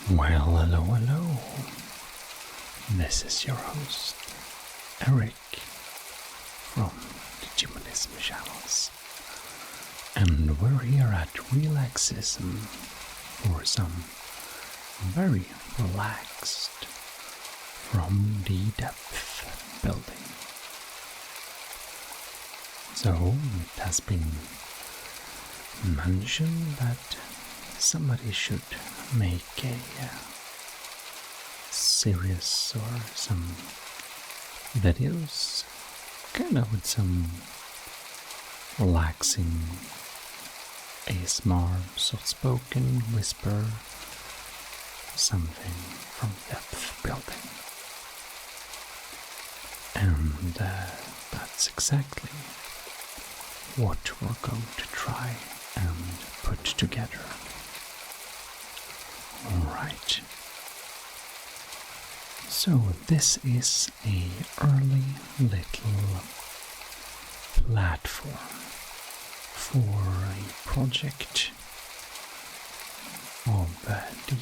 Well, hello, hello. This is your host, Eric, from the Gism channels. And we're here at Gism for some very relaxed from the depth building. So, it has been mentioned that somebody should make a series or some videos kind of with some relaxing ASMR, soft-spoken whisper, something from depth building. And that's exactly what we're going to try and put together. Alright, so this is a early little platform for a project of the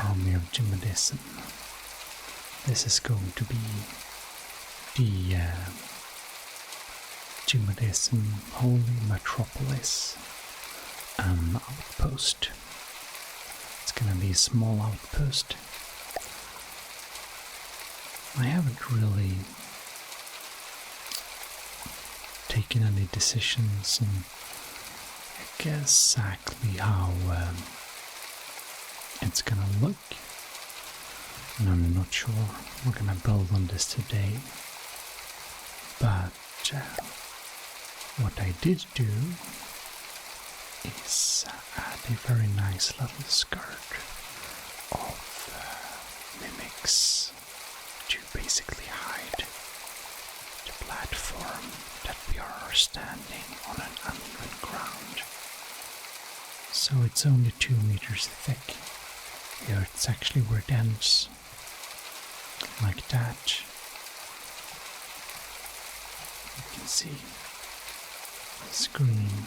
Army of Gism. This is going to be the Gism Holy Metropolis Outpost. It's gonna be a small outpost. I haven't really taken any decisions on exactly how it's gonna look, and I'm not sure we're gonna build on this today, but what I did do is add a very nice little skirt of mimics to basically hide the platform that we are standing on an uneven ground. So it's only 2 meters thick. Here it's actually where it ends, like that. You can see the screen.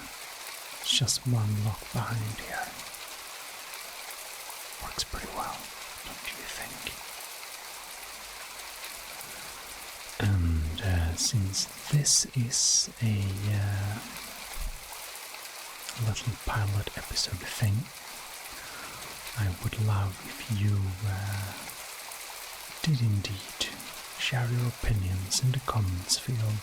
It's just one block behind here. Works pretty well, don't you think? And since this is a little pilot episode thing, I would love if you did indeed share your opinions in the comments field,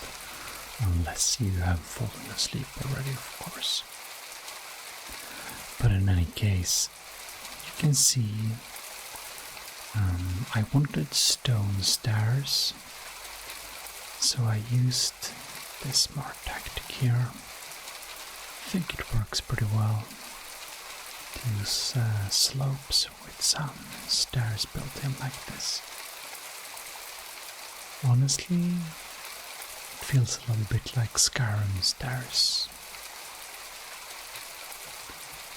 unless you have fallen asleep already, of course. But in any case, you can see I wanted stone stairs, so I used this smart tactic here. I think it works pretty well to use slopes with some stairs built in like this. Honestly, it feels a little bit like Skyrim stairs.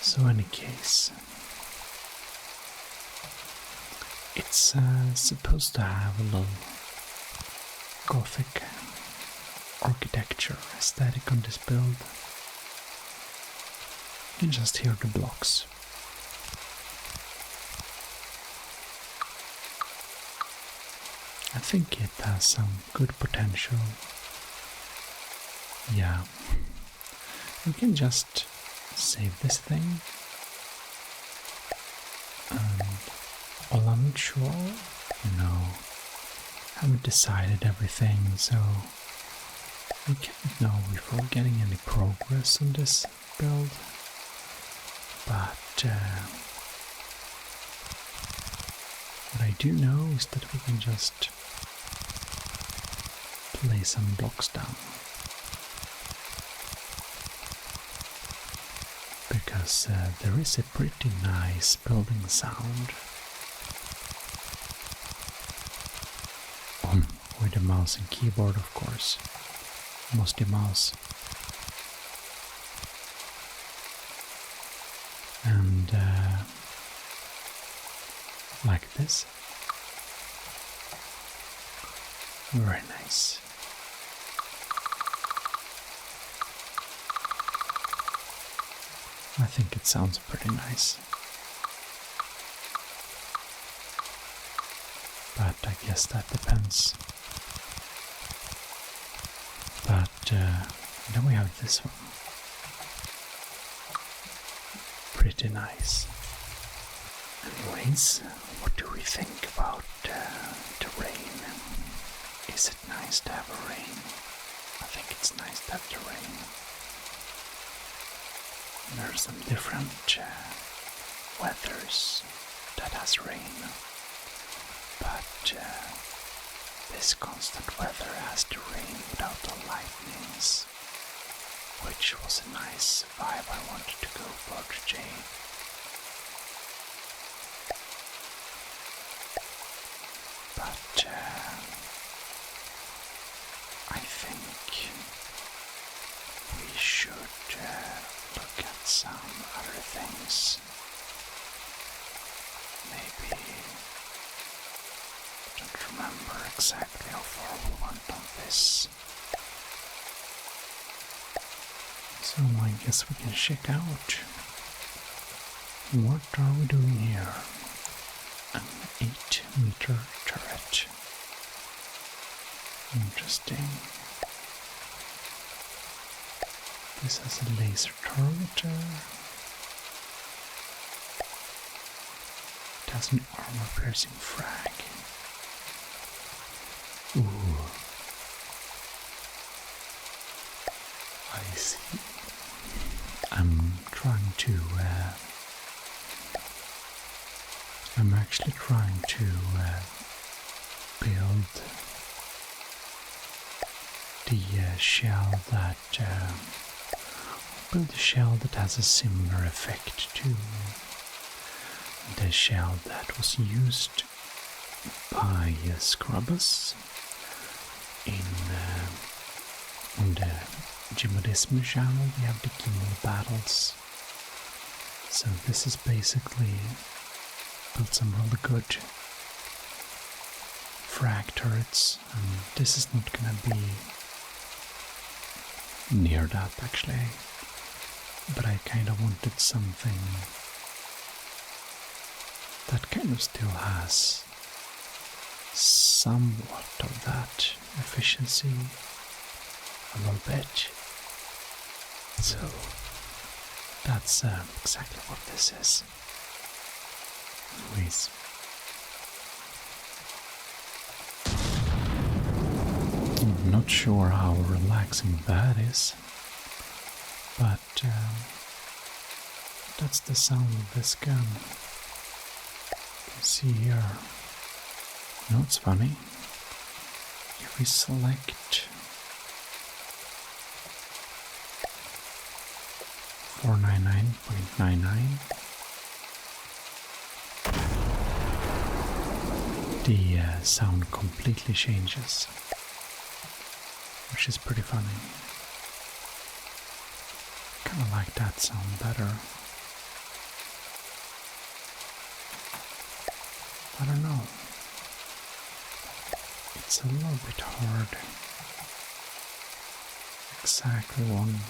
So any case, it's supposed to have a little Gothic architecture aesthetic on this build. You can just hear the blocks. I think it has some good potential. Yeah, we can just save this thing, and well, I'm not sure, haven't decided everything, so we can't know if we're getting any progress on this build, but what I do know is that we can just lay some blocks down, because there is a pretty nice building sound with the mouse and keyboard, of course, mostly mouse. And like this. Very nice. I think it sounds pretty nice. but I guess that depends. But then we have this one. Pretty nice. Anyways, what do we think about the rain? Is it nice to have a rain? I think it's nice to have the rain. There are some different weathers that has rain, but this constant weather has the rain without the lightnings, which was a nice vibe I wanted to go for today. But I think we should look at some other things. Maybe, I don't remember exactly how far we went on this. So I guess we can check out. What are we doing here? An 8-meter turret. Interesting. This has a laser targeter. It has an armor-piercing frag. Ooh. I see. I'm actually trying to build the shell that has a similar effect to the shell that was used by Scrubbers in on the Gism channel. We have the Gimmel battles. So this is basically built some really good frag turrets, and this is not gonna be near that actually, but I kind of wanted something that kind of still has somewhat of that efficiency, a little bit. So that's exactly what this is. Anyways, I'm not sure how relaxing that is, but that's the sound of this gun. You can see here. You know, it's funny. If we select 499.99, the sound completely changes, which is pretty funny. Kind of like that sound better. I don't know. It's a little bit hard. Exactly one.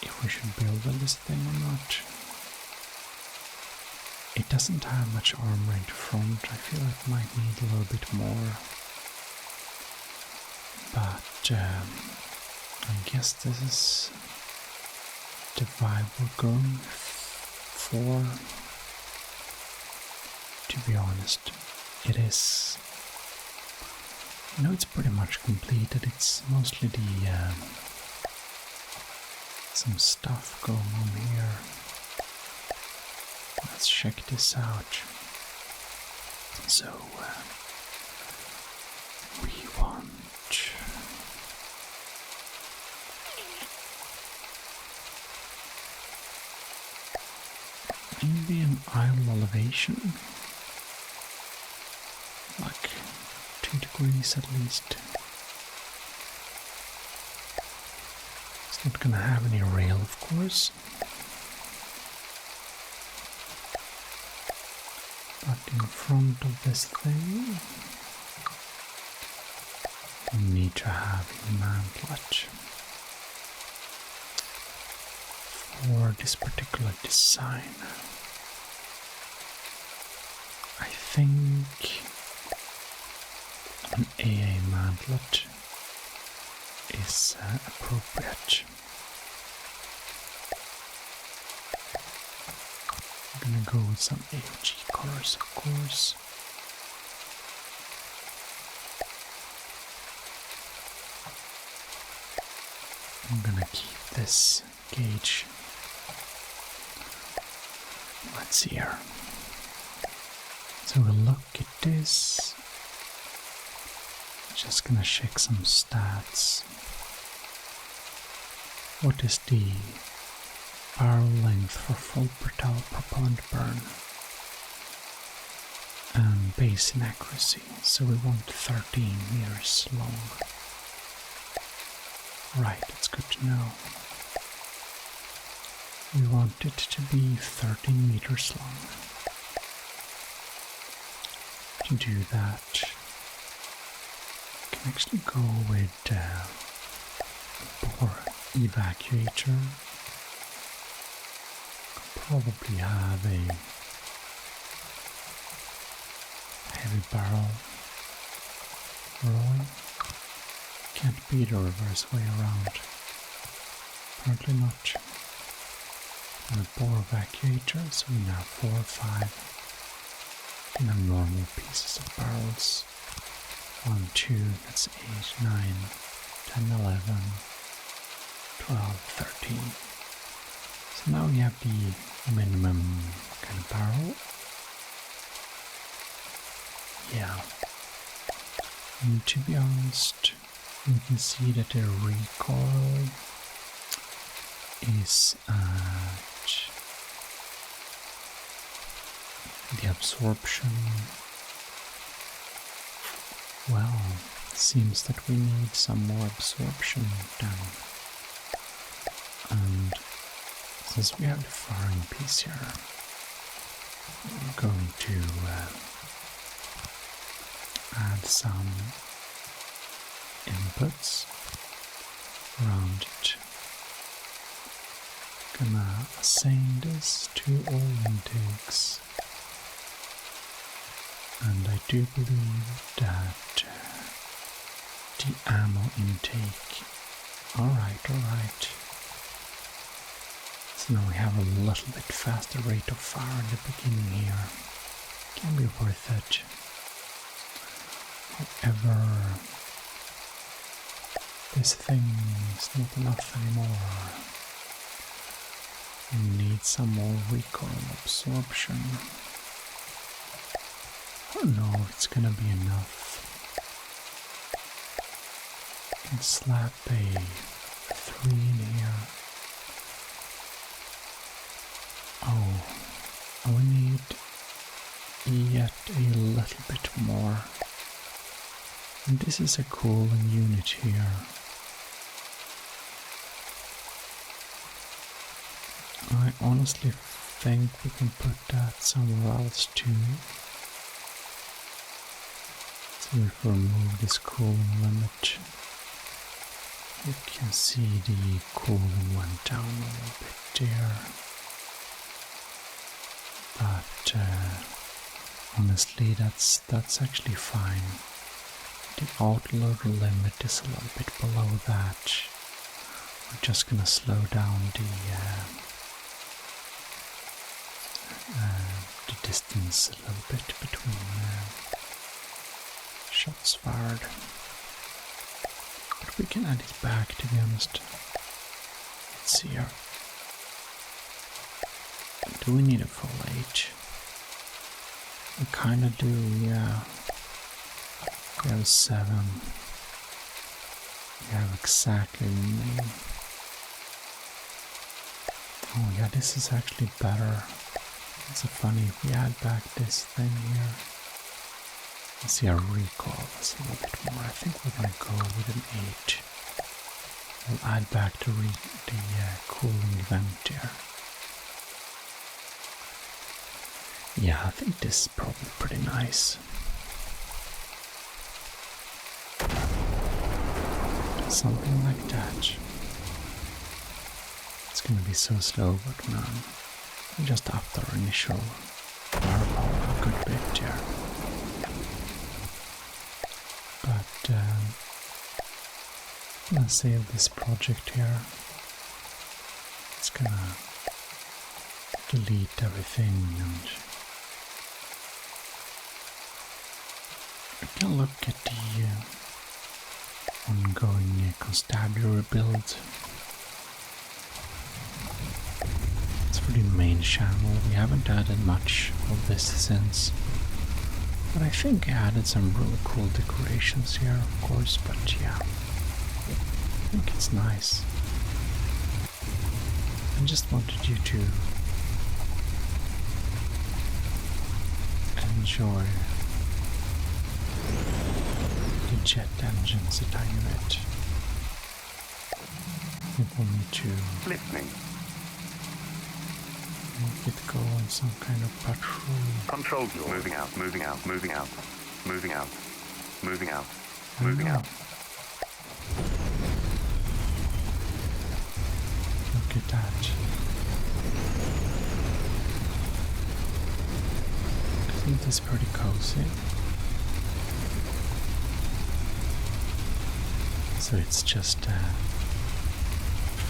If we should build this thing or not. It doesn't have much armor in the front. I feel it might need a little bit more. But I guess this is the vibe we're going for. To be honest, it is. You know, it's pretty much completed. It's mostly the some stuff going on here. Let's check this out. So we want maybe an isle elevation, like 2 degrees at least. It's not gonna have any rail, of course, but in front of this thing we need to have a mantlet for this particular design. I think an AA mantlet is appropriate. I'm gonna go with some AOG colors, of course. I'm gonna keep this gauge. Let's see here. So we'll look at this. Just gonna check some stats. What is the barrel length for full propellant burn? And base inaccuracy. So we want 13 meters long. Right, it's good to know. We want it to be 13 meters long. To do that, we can actually go with a bore evacuator. Could probably have a heavy barrel rolling. Can't be the reverse way around. Apparently not. And a bore evacuator, so we now have 4 or 5. You know, normal pieces of barrels. 1, 2, that's 8, 9, 10, 11, 12, 13. So now we have the minimum kind of barrel. Yeah. And to be honest, you can see that the recoil is at the absorption. Well, it seems that we need some more absorption done. And since we have the firing piece here, I'm going to add some inputs around it. Gonna assign this to all intakes, and I do believe that the ammo intake. Alright. So now we have a little bit faster rate of fire in the beginning here. Can be worth it. However, this thing is not enough anymore. We need some more recoil absorption. I don't know if it's gonna be enough. I can slap a 3 in here. Oh, we need yet a little bit more. And this is a cooling unit here. I honestly think we can put that somewhere else too. So if we remove this cooling limit, you can see the cooling went down a little bit there. But honestly, that's actually fine. The outload limit is a little bit below that. We're just gonna slow down the distance a little bit between shots fired. But we can add it back, to be honest. Let's see here. Do we need a full H? We kinda do, yeah. We have 7. We have exactly the name. Oh yeah, this is actually better. It's so funny if we add back this thing here. Let's see, our recoil is a little bit more. I think we're gonna go with an 8. We'll add back the cooling vent here. Yeah, I think this is probably pretty nice. Something like that. It's gonna be so slow, but man, just after our initial fireball. good bit here. But I'm gonna save this project here. It's gonna delete everything and we can look at the ongoing constabulary build. It's for the main channel. We haven't added much of this since, but I think I added some really cool decorations here, of course, but yeah, I think it's nice. I just wanted you to enjoy the jet engines a tiny bit. We will need to listening. make it go on some kind of patrol. Control your moving out, moving out, moving out, moving out, moving out, moving out. Look at that. Isn't this pretty cozy? So it's just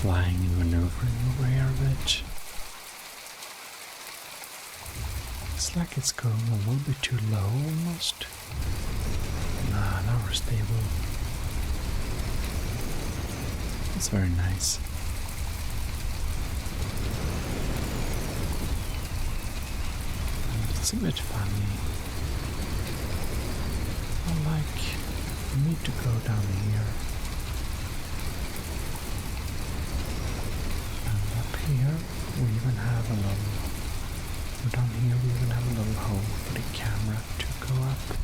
flying and maneuvering over here a bit. It's like it's going a little bit too low almost. Nah, now we're stable. It's very nice. And it's a bit funny. I need to go down here. And up here we even have a little, down here we even have a little hole for the camera to go up.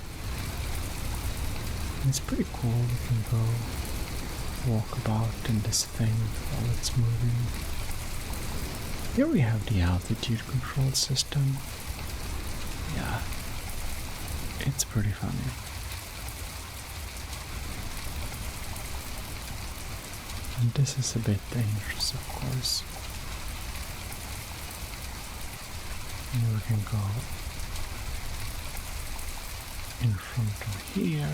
And it's pretty cool. We can go walk about in this thing while it's moving. Here we have the altitude control system. Yeah, it's pretty funny. And this is a bit dangerous, of course. Here we can go in front of here,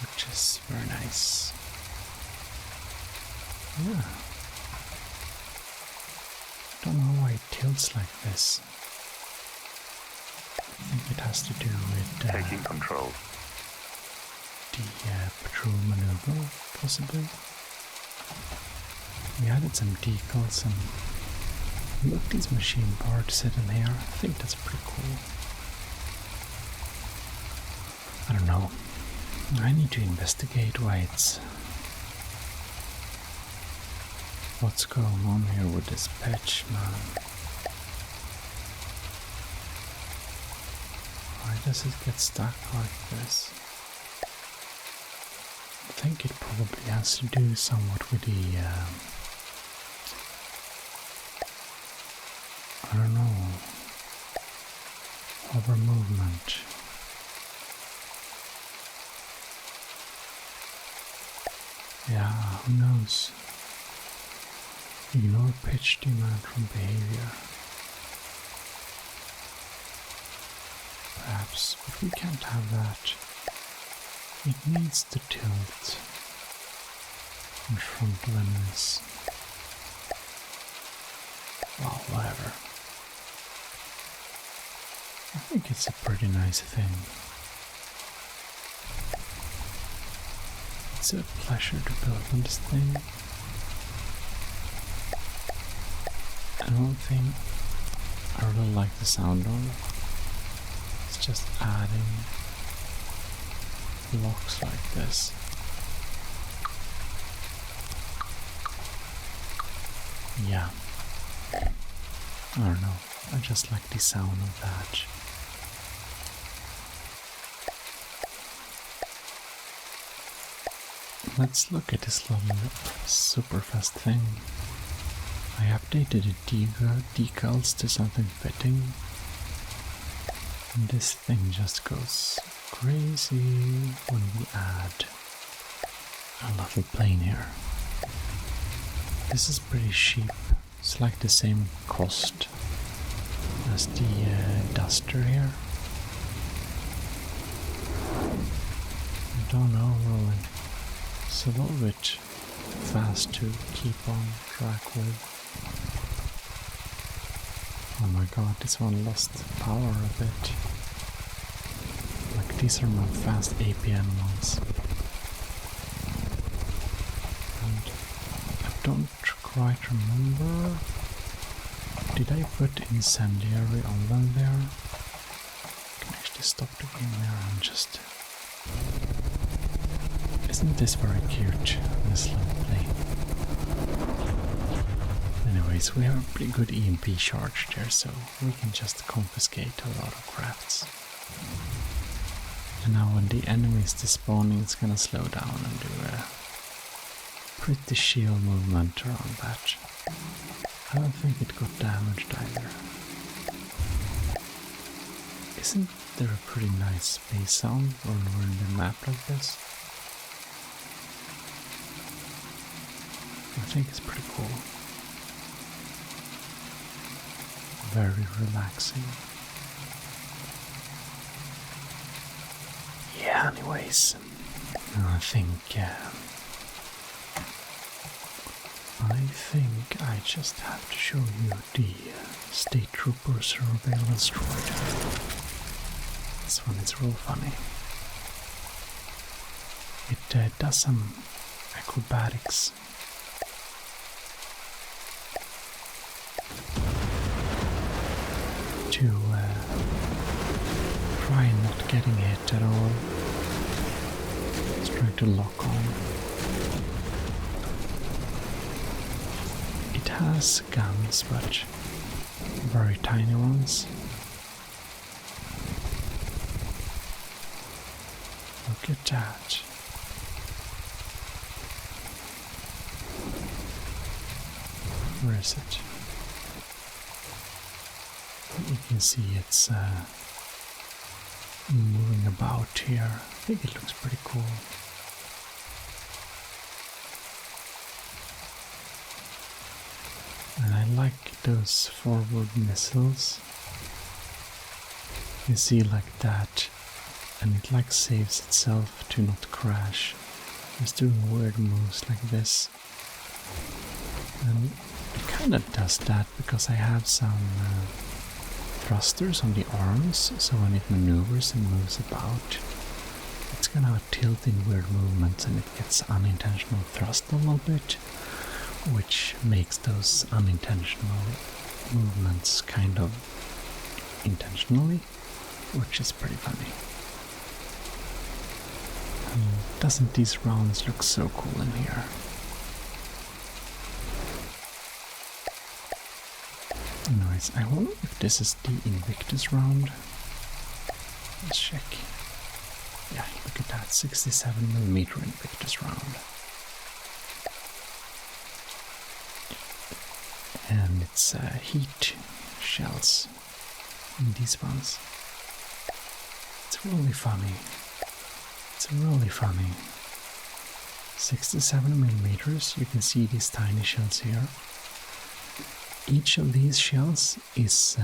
which is very nice. Yeah. Don't know why it tilts like this. I think it has to do with taking control. The patrol maneuver, possibly. We added some decals and look, these machine parts sitting here. I think that's pretty cool. I don't know. I need to investigate what's going on here with this patch, man. Why does it get stuck like this? I think it probably has to do somewhat with the, I don't know, hover movement. Yeah, who knows? Ignore pitch demand from behavior. Perhaps, but we can't have that. It needs to tilt in front of enemies. Well, whatever. I think it's a pretty nice thing. It's a pleasure to build on this thing. And one thing I really like the sound of is just adding blocks like this. Yeah. I don't know. I just like the sound of that. Let's look at this little super fast thing. I updated the decals to something fitting. And this thing just goes crazy when we add a little plane here. This is pretty cheap. It's like the same cost as the duster here? I don't know really. It's a little bit fast to keep on track with. Oh my god, this one lost power a bit. Like these are my fast APN ones. And I don't quite remember. Did I put incendiary on them there? I can actually stop the game there and just... Isn't this very cute? This lovely. Anyways, we have a pretty good EMP charge there, so we can just confiscate a lot of crafts. And now when the enemy is despawning, it's gonna slow down and do a pretty shield movement around that. I don't think it got damaged either. Isn't there a pretty nice space sound when we're in the map like this? I think it's pretty cool. Very relaxing. Yeah, anyways, I think I just have to show you the State Trooper surveillance droid. This one is real funny. It does some acrobatics. To try not getting hit at all. It's trying to lock on. It has guns, but very tiny ones. Look at that. Where is it? You can see it's moving about here. I think it looks pretty cool. And I like those forward missiles. You see like that, and it like saves itself to not crash. It's doing weird moves like this. And it kind of does that because I have some thrusters on the arms, so when it maneuvers and moves about, it's gonna tilt in weird movements and it gets unintentional thrust a little bit, which makes those unintentional movements kind of intentionally, which is pretty funny. And doesn't these rounds look so cool in here? Anyways, I wonder if this is the Invictus round. Let's check. Yeah, look at that, 67mm Invictus round. And it's heat shells in these ones. It's really funny. It's really funny. 67mm, you can see these tiny shells here. Each of these shells is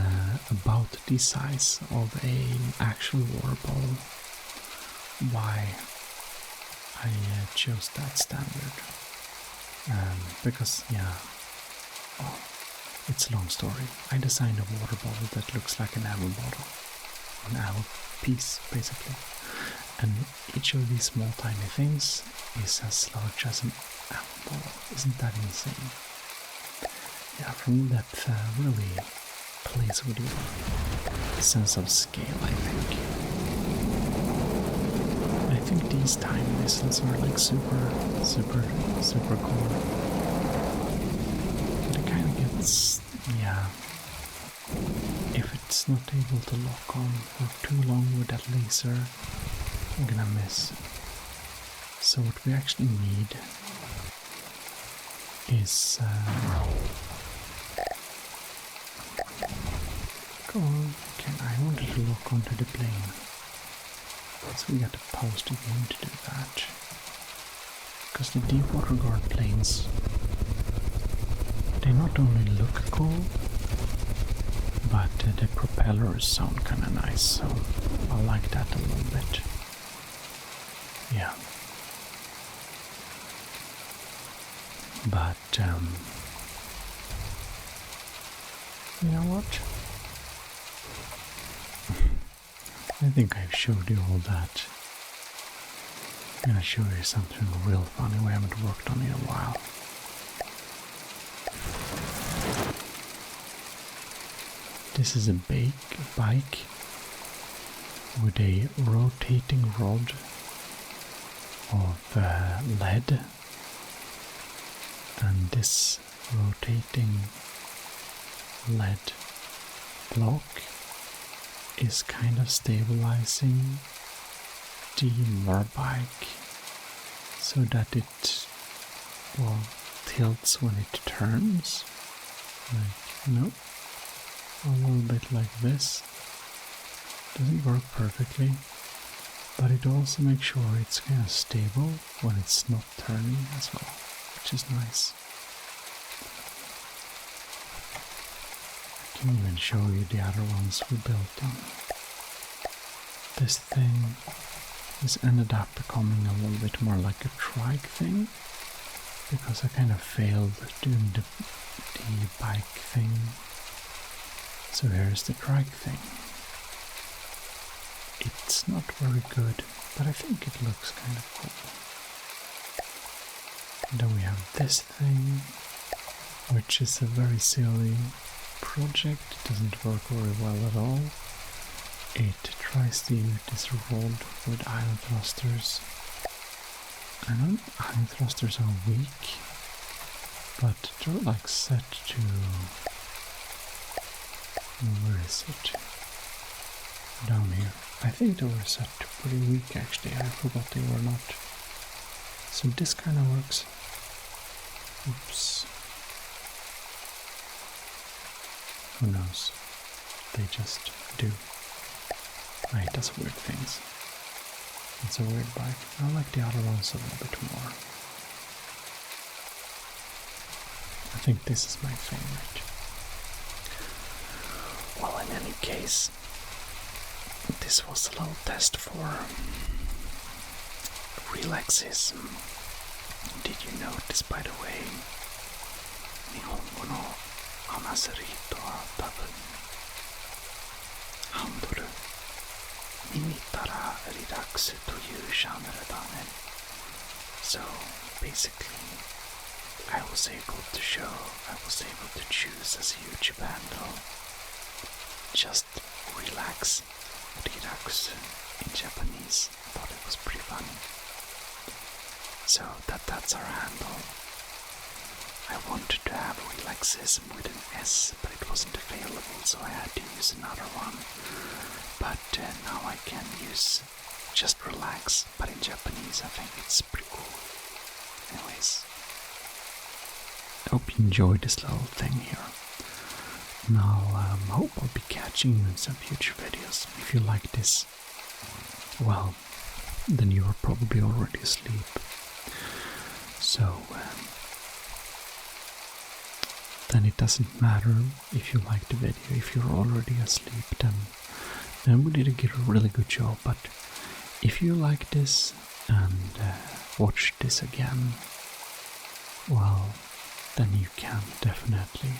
about the size of an actual water bottle. Why I chose that standard? Because, yeah, oh, it's a long story. I designed a water bottle that looks like an apple bottle. An apple piece, basically. And each of these small tiny things is as large as an apple bottle. Isn't that insane? Yeah, from depth really plays with your sense of scale, I think. I think these tiny missiles are like super cool. But it kind of gets, yeah, if it's not able to lock on for too long with that laser, I'm gonna miss. So what we actually need is go on, I wanted to lock onto the plane. So we got to pause the game to do that. Because the deep water guard planes, they not only look cool, but the propellers sound kind of nice, so I like that a little bit. Yeah. But, you know what? I think I've showed you all that. I'm gonna show you something real funny we haven't worked on in a while. This is a bike with a rotating rod of lead, and this rotating lead block is kind of stabilizing the motorbike so that it, well, tilts when it turns, like, you know, a little bit like this. Doesn't work perfectly, but it also makes sure it's kind of stable when it's not turning as well, which is nice. I can even show you the other ones we built on. This thing has ended up becoming a little bit more like a trike thing, because I kind of failed doing the bike thing. So here's the trike thing. It's not very good, but I think it looks kind of cool. And then we have this thing, which is a very silly project. It doesn't work very well at all. It tries to use this rod with iron thrusters. I know iron thrusters are weak, but they're like set to... where is it? Down here. I think they were set to pretty weak actually. I forgot they were not. So this kind of works. Oops. Who knows? They just do. It does weird things. It's a weird bike. I like the other ones a little bit more. I think this is my favorite. Well, in any case, this was a little test for relaxism. Did you notice, by the way, Nihongo no Hanaserito wa tabun Handoru Nimitara Relax toyu genre da ne. So basically, I was able to choose as huge handle. Just relax, rirakusu in Japanese. I thought it was pretty funny. So that's our handle. I wanted to have relaxism with an S, but it wasn't available, so I had to use another one. But now I can use just relax, but in Japanese. I think it's pretty cool. Anyways, I hope you enjoyed this little thing here. And I hope I'll be catching you in some future videos. If you like this, well, then you are probably already asleep. So, then it doesn't matter if you like the video. If you're already asleep, then we did a really good job. But if you like this and watch this again, well, then you can definitely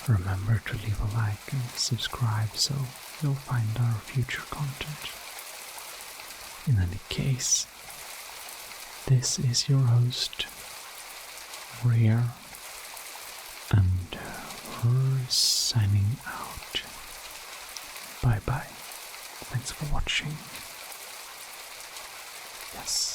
remember to leave a like and subscribe so you'll find our future content. In any case, this is your host, Rhea, and we're signing out. Bye bye. Thanks for watching. Yes.